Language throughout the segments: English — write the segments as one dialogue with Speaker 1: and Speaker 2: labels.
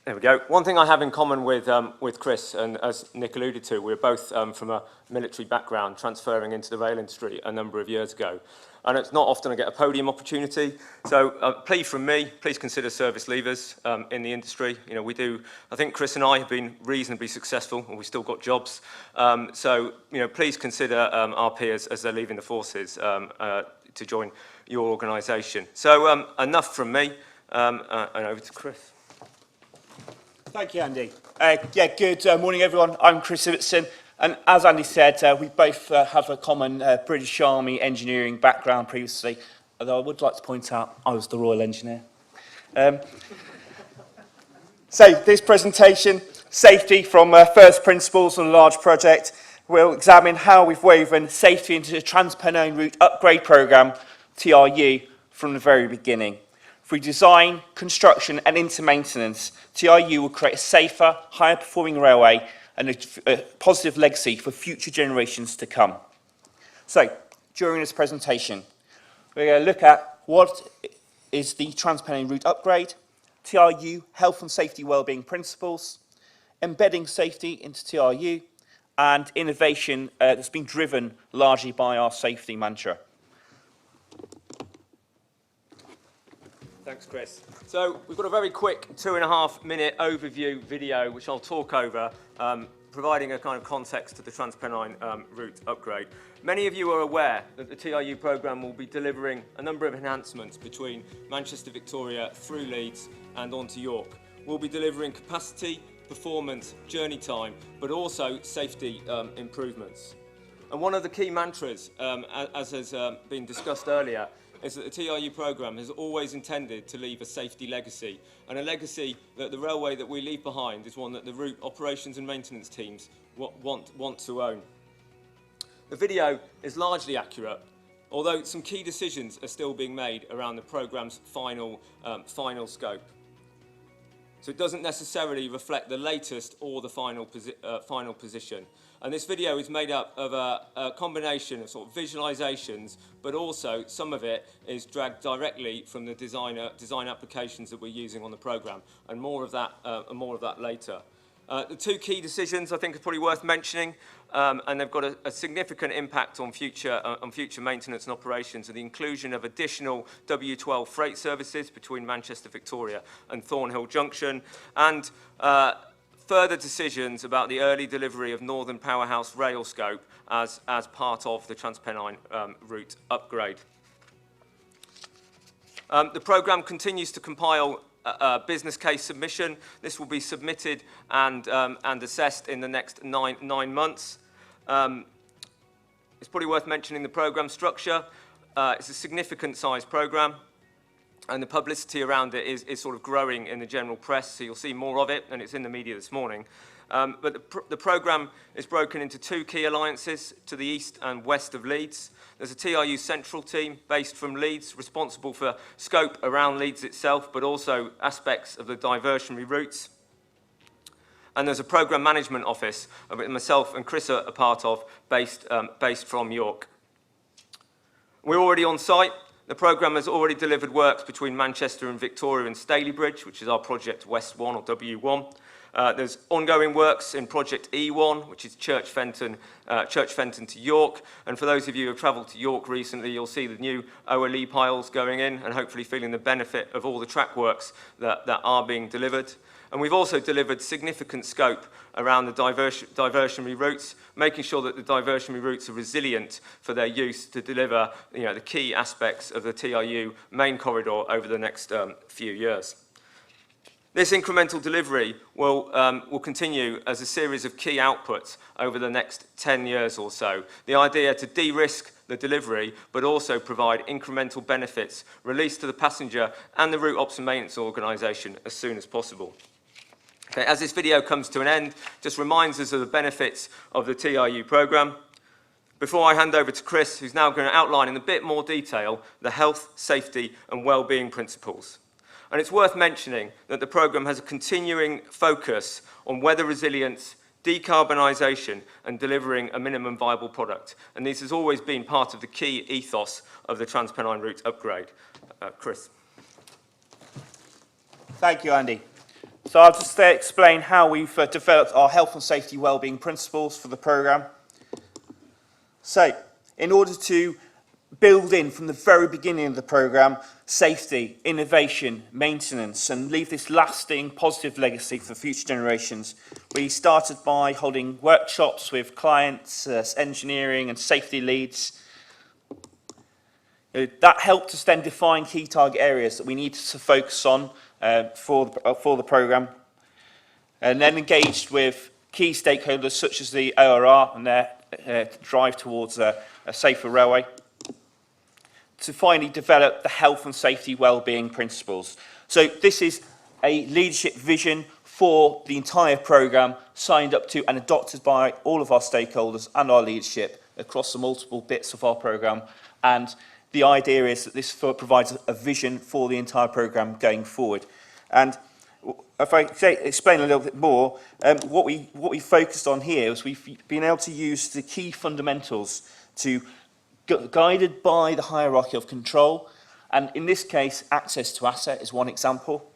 Speaker 1: There we go. One thing I have in common with Chris, and as Nick alluded to, we're both from a military background, transferring into the rail industry a number of years ago. And it's not often I get a podium opportunity. So plea from me, please consider service leavers in the industry. You know, we do, I think Chris and I have been reasonably successful, and we've still got jobs. So, you know, please consider our peers as they're leaving the forces to join your organisation. So enough from me, and over to Chris.
Speaker 2: Thank you, Andy. Good morning, everyone. I'm Chris Ibbotson, and as Andy said, we both have a common British Army engineering background previously, although I would like to point out I was the Royal Engineer. So this presentation, Safety from First Principles on a Large Project, will examine how we've woven safety into the Trans-Pennine Route Upgrade Programme, TRU, from the very beginning. Through design, construction and into maintenance, TRU will create a safer, higher performing railway and a positive legacy for future generations to come. So, during this presentation, we're going to look at what is the Trans-Pennine Route Upgrade, TRU, health and safety wellbeing principles, embedding safety into TRU, and innovation that's been driven largely by our safety mantra.
Speaker 1: Thanks, Chris. So we've got a very quick 2.5-minute overview video which I'll talk over, providing a kind of context to the Trans-Pennine route upgrade. Many of you are aware that the TRU programme will be delivering a number of enhancements between Manchester, Victoria, through Leeds and on to York. We'll be delivering capacity, performance, journey time, but also safety improvements. And one of the key mantras, as has been discussed earlier, is that the TRU programme has always intended to leave a safety legacy, and a legacy that the railway that we leave behind is one that the route operations and maintenance teams want to own. The video is largely accurate, although some key decisions are still being made around the programme's final scope. So it doesn't necessarily reflect the latest or the final position. And this video is made up of a combination of sort of visualizations, but also some of it is dragged directly from the design applications that we're using on the programme, and more of that later. The two key decisions I think are probably worth mentioning, and they've got a significant impact on future maintenance and operations, are the inclusion of additional W12 freight services between Manchester, Victoria and Thornhill Junction, and further decisions about the early delivery of Northern Powerhouse rail scope as part of the Trans-Pennine route upgrade. The programme continues to compile a business case submission. This will be submitted and assessed in the next nine months. It's probably worth mentioning the programme structure. It's a significant size programme, and the publicity around it is sort of growing in the general press, so you'll see more of it, and it's in the media this morning. But the programme is broken into two key alliances to the east and west of Leeds. There's a TRU central team based from Leeds, responsible for scope around Leeds itself, but also aspects of the diversionary routes. And there's a programme management office that myself and Chris are a part of, based from York. We're already on site. The programme has already delivered works between Manchester and Victoria and Stalybridge, which is our Project West 1 or W1. There's ongoing works in Project E1, which is Church Fenton to York. And for those of you who have travelled to York recently, you'll see the new OLE piles going in and hopefully feeling the benefit of all the track works that are being delivered. And we've also delivered significant scope around the diversionary routes, making sure that the diversionary routes are resilient for their use to deliver, you know, the key aspects of the TRU main corridor over the next few years. This incremental delivery will continue as a series of key outputs over the next 10 years or so. The idea to de-risk the delivery, but also provide incremental benefits released to the passenger and the route ops and maintenance organisation as soon as possible. Okay, as this video comes to an end, just reminds us of the benefits of the TRU programme. Before I hand over to Chris, who's now going to outline in a bit more detail the health, safety and wellbeing principles. And it's worth mentioning that the programme has a continuing focus on weather resilience, decarbonisation and delivering a minimum viable product. And this has always been part of the key ethos of the Trans-Pennine route upgrade. Chris.
Speaker 2: Thank you, Andy. So I'll just explain how we've developed our health and safety wellbeing principles for the programme. So, in order to build in from the very beginning of the programme safety, innovation, maintenance, and leave this lasting positive legacy for future generations, we started by holding workshops with clients, engineering and safety leads. That helped us then define key target areas that we needed to focus on for the programme, and then engaged with key stakeholders such as the ORR and their drive towards a safer railway, to finally develop the health and safety wellbeing principles. So this is a leadership vision for the entire programme, signed up to and adopted by all of our stakeholders and our leadership across the multiple bits of our programme. And the idea is that this provides a vision for the entire programme going forward. And if I explain a little bit more, what we focused on here is we've been able to use the key fundamentals to, guided by the hierarchy of control, and in this case, access to asset is one example.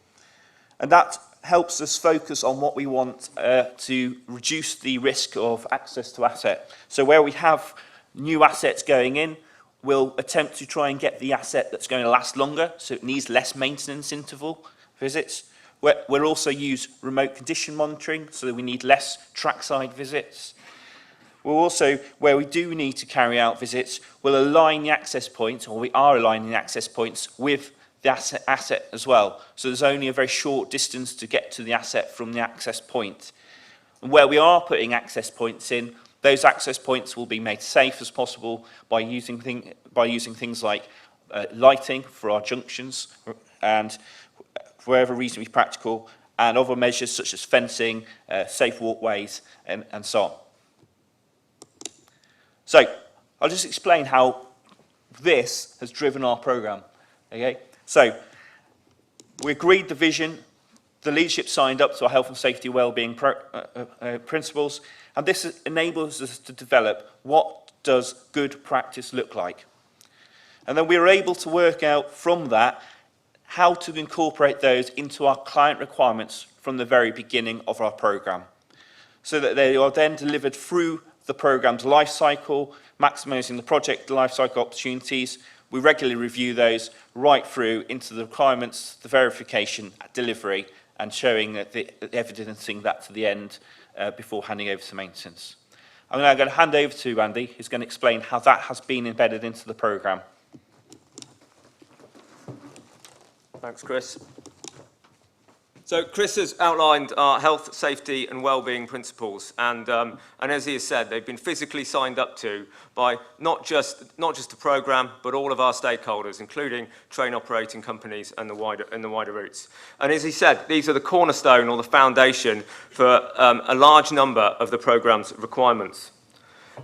Speaker 2: And that helps us focus on what we want to reduce the risk of access to asset. So where we have new assets going in, we'll attempt to try and get the asset that's going to last longer, so it needs less maintenance interval visits. We'll also use remote condition monitoring, so that we need less trackside visits. We'll also, where we do need to carry out visits, we'll align the access points, or we are aligning the access points with the asset as well. So there's only a very short distance to get to the asset from the access point. And where we are putting access points in, those access points will be made safe as possible by using things like lighting for our junctions, and wherever reasonably practical, and other measures such as fencing, safe walkways, and so on. So, I'll just explain how this has driven our programme. Okay? So, we agreed the vision, the leadership signed up to our health and safety wellbeing principles, and this enables us to develop what does good practice look like. And then we were able to work out from that how to incorporate those into our client requirements from the very beginning of our programme, so that they are then delivered through the programme's life cycle, maximising the project life cycle opportunities. We regularly review those right through into the requirements, the verification, delivery, and showing that evidencing that to the end before handing over to maintenance. I'm now going to hand over to Andy, who's going to explain how that has been embedded into the programme.
Speaker 1: Thanks, Chris. So Chris has outlined our health, safety and wellbeing principles, and as he has said, they've been physically signed up to by not just the programme, but all of our stakeholders, including train operating companies and the wider routes. And as he said, these are the cornerstone or the foundation for a large number of the programme's requirements.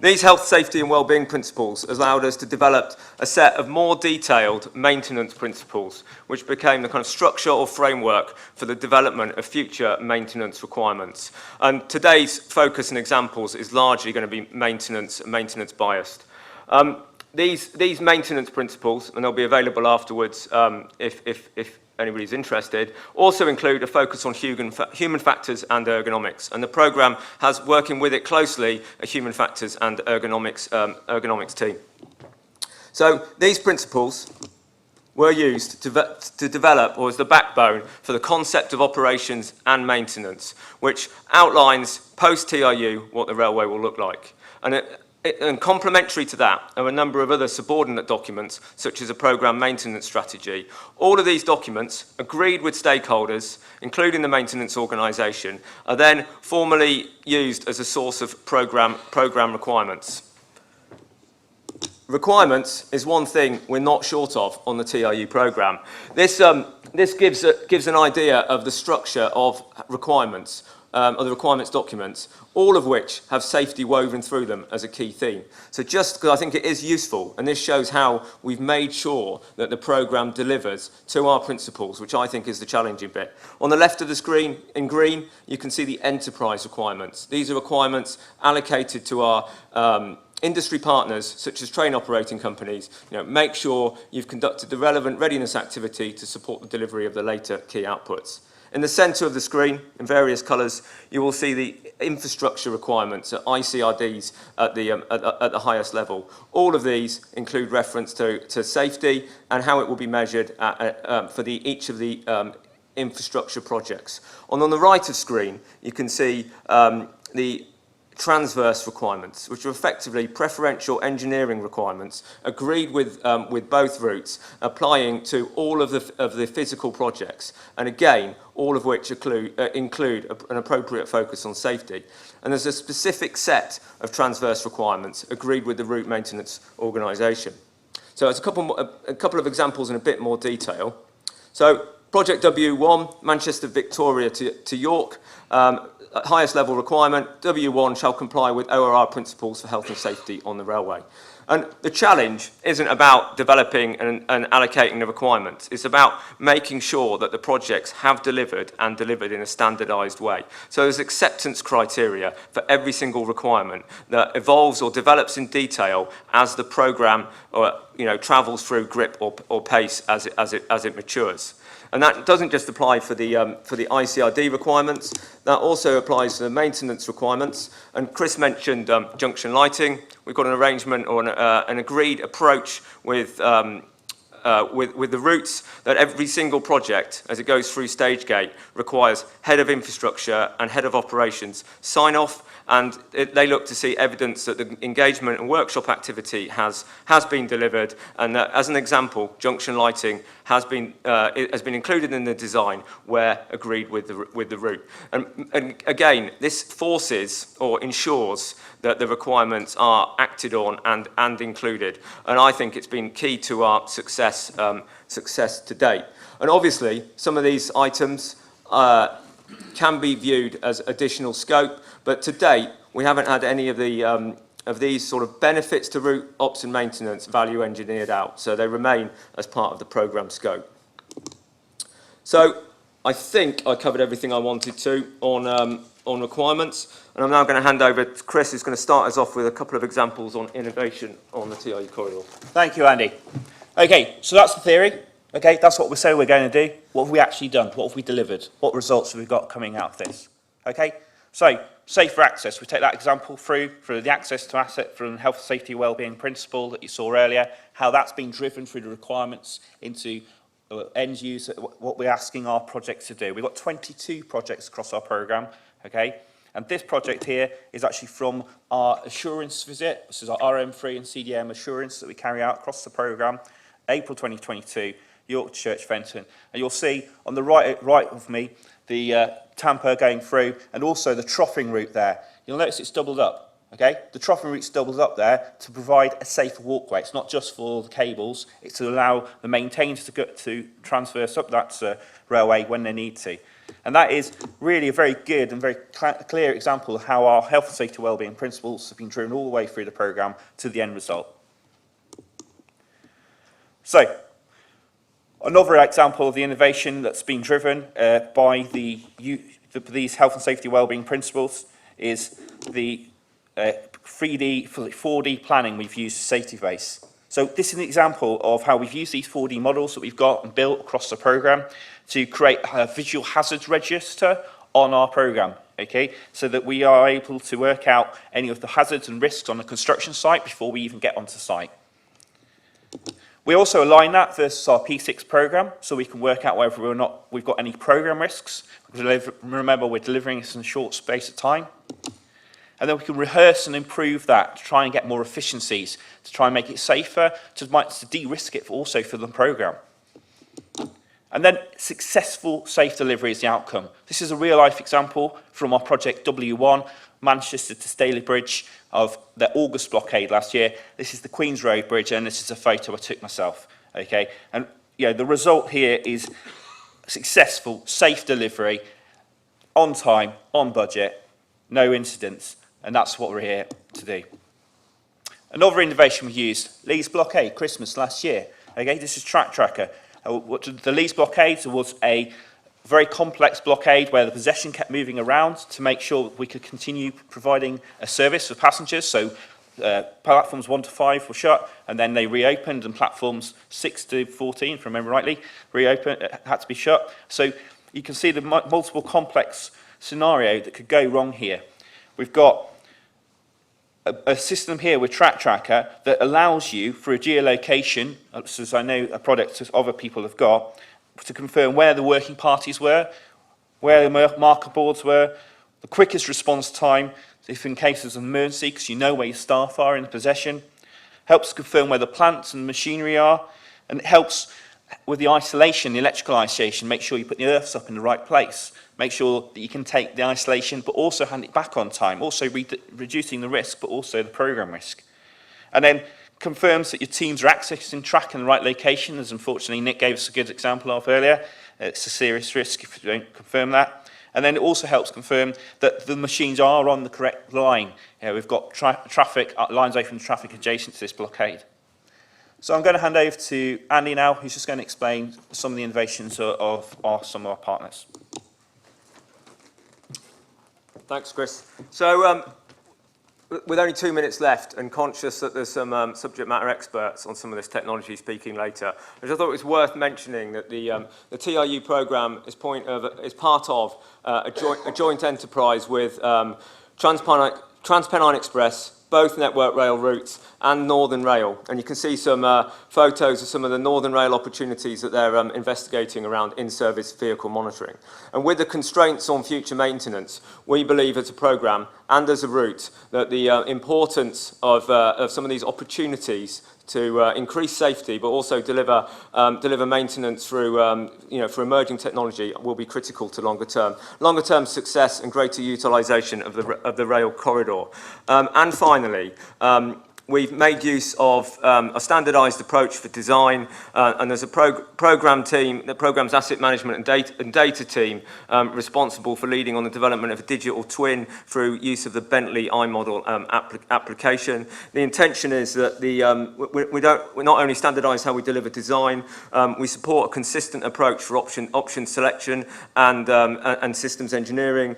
Speaker 1: These health, safety and wellbeing principles allowed us to develop a set of more detailed maintenance principles, which became the kind of structure or framework for the development of future maintenance requirements. And today's focus and examples is largely going to be maintenance biased. These maintenance principles, and they'll be available afterwards if anybody's interested, also include a focus on human factors and ergonomics. And the programme has, working with it closely, a human factors and ergonomics team. So these principles were used to develop, or as the backbone for the concept of operations and maintenance, which outlines post-TRU what the railway will look like. And complementary to that are a number of other subordinate documents, such as a programme maintenance strategy. All of these documents, agreed with stakeholders, including the maintenance organisation, are then formally used as a source of programme requirements. Requirements is one thing we're not short of on the TRU programme. This gives an idea of the structure of requirements, of the requirements documents, all of which have safety woven through them as a key theme. So just because I think it is useful, and this shows how we've made sure that the programme delivers to our principles, which I think is the challenging bit. On the left of the screen, in green, you can see the enterprise requirements. These are requirements allocated to our industry partners, such as train operating companies. Make sure you've conducted the relevant readiness activity to support the delivery of the later key outputs. In the centre of the screen, in various colours, you will see the infrastructure requirements, ICRDs at the highest level. All of these include reference to safety and how it will be measured for each of the infrastructure projects. On the right of screen, you can see the transverse requirements, which are effectively preferential engineering requirements agreed with both routes, applying to all of the physical projects, and again, all of which include an appropriate focus on safety. And there's a specific set of transverse requirements agreed with the route maintenance organisation. So it's a couple of examples in a bit more detail. So Project W1, Manchester Victoria to York. Highest level requirement, W1 shall comply with ORR principles for health and safety on the railway. And the challenge isn't about developing and allocating the requirements. It's about making sure that the projects have delivered and delivered in a standardised way. So there's acceptance criteria for every single requirement that evolves or develops in detail as the programme travels through grip or pace as it matures. And that doesn't just apply for the ICRD requirements, that also applies to the maintenance requirements. And Chris mentioned junction lighting. We've got an arrangement or an agreed approach with the routes that every single project, as it goes through stage gate, requires head of infrastructure and head of operations sign off, and they look to see evidence that the engagement and workshop activity has been delivered, and that, as an example, junction lighting has been included in the design where agreed with the route. And again, this forces or ensures that the requirements are acted on and included, and I think it's been key to our success to date. And obviously, some of these items can be viewed as additional scope, but to date, we haven't had any of these sort of benefits to route ops and maintenance value engineered out, so they remain as part of the programme scope. So I think I covered everything I wanted to on requirements, and I'm now going to hand over to Chris, who's going to start us off with a couple of examples on innovation on the TIE corridor.
Speaker 2: Thank you, Andy. Okay, so that's the theory. Okay, that's what we say we're going to do. What have we actually done? What have we delivered? What results have we got coming out of this? Okay, so safer access. We take that example through the access to asset from the health, safety, wellbeing principle that you saw earlier, how that's been driven through the requirements into end user, what we're asking our projects to do. We've got 22 projects across our programme, okay? And this project here is actually from our assurance visit. This is our RM3 and CDM assurance that we carry out across the programme, April 2022, York Church Fenton. And you'll see on the right of me, the Tampa going through, and also the troughing route there. You'll notice it's doubled up, okay? The troughing route's doubled up there to provide a safer walkway. It's not just for the cables, it's to allow the maintainers to transverse up that railway when they need to. And that is really a very good and very clear example of how our health and safety wellbeing principles have been driven all the way through the programme to the end result. So, another example of the innovation that's been driven by these health and safety wellbeing principles is the 4D planning we've used as safety base. So this is an example of how we've used these 4D models that we've got and built across the programme to create a visual hazards register on our programme, okay? So that we are able to work out any of the hazards and risks on the construction site before we even get onto site. We also align that versus our P6 programme, so we can work out whether or not we've got any programme risks. Remember, we're delivering this in a short space of time. And then we can rehearse and improve that to try and get more efficiencies, to try and make it safer, to de-risk it also for the programme. And then successful safe delivery is the outcome. This is a real-life example from our project W1, Manchester to Staley Bridge, of the August blockade last year. This is the Queen's Road Bridge, and this is a photo I took myself. Okay, and the result here is successful, safe delivery, on time, on budget, no incidents, and that's what we're here to do. Another innovation we used, Leeds blockade, Christmas last year. Okay, this is Track Tracker. The Leeds blockade was a very complex blockade where the possession kept moving around to make sure we could continue providing a service for passengers. So platforms 1 to 5 were shut, and then they reopened, and platforms 6 to 14, if I remember rightly, had to be shut. So you can see the multiple complex scenario that could go wrong here. We've got a system here with Track Tracker that allows you, for a geolocation, as I know a product that other people have got, to confirm where the working parties were, where the marker boards were, the quickest response time, if in cases of emergency, because you know where your staff are in the possession, helps confirm where the plants and machinery are, and it helps with the isolation, the electrical isolation, make sure you put the earths up in the right place, make sure that you can take the isolation but also hand it back on time, also reducing the risk but also the program risk. And then confirms that your teams are accessing track in the right location, as unfortunately Nick gave us a good example of earlier. It's a serious risk if you don't confirm that. And then it also helps confirm that the machines are on the correct line. We've got traffic, lines open, traffic adjacent to this blockade. So I'm going to hand over to Andy now, who's just going to explain some of the innovations of some of our partners.
Speaker 1: Thanks, Chris. So with only 2 minutes left and conscious that there's some subject matter experts on some of this technology speaking later, I just thought it was worth mentioning that the TRU programme is part of a joint enterprise with TransPennine Express, both Network Rail routes, and Northern Rail. And you can see some photos of some of the Northern Rail opportunities that they're investigating around in-service vehicle monitoring. And with the constraints on future maintenance, we believe as a programme and as a route that the importance of some of these opportunities to increase safety, but also deliver maintenance through, for emerging technology will be critical to longer term success and greater utilisation of the rail corridor. And finally, we've made use of a standardised approach for design, and there's a programme team, the programme's asset management and data team, responsible for leading on the development of a digital twin through use of the Bentley iModel application. The intention is that we not only standardise how we deliver design, we support a consistent approach for option selection and systems engineering.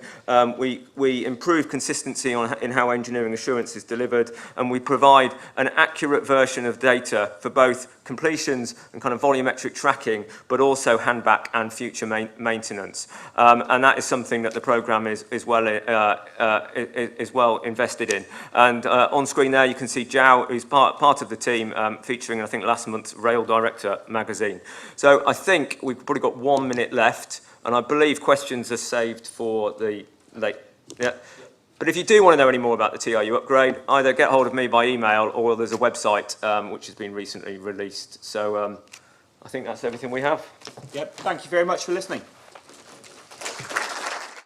Speaker 1: We improve consistency in how engineering assurance is delivered, and we provide an accurate version of data for both completions and kind of volumetric tracking, but also handback and future maintenance. And that is something that the programme is well invested in. And on screen there you can see Zhao, who's part of the team, featuring I think last month's Rail Director magazine. So I think we've probably got 1 minute left, and I believe questions are saved for the late. Yeah. But if you do want to know any more about the TRU upgrade, either get hold of me by email or there's a website which has been recently released. So I think that's everything we have.
Speaker 2: Yep. Thank you very much for listening.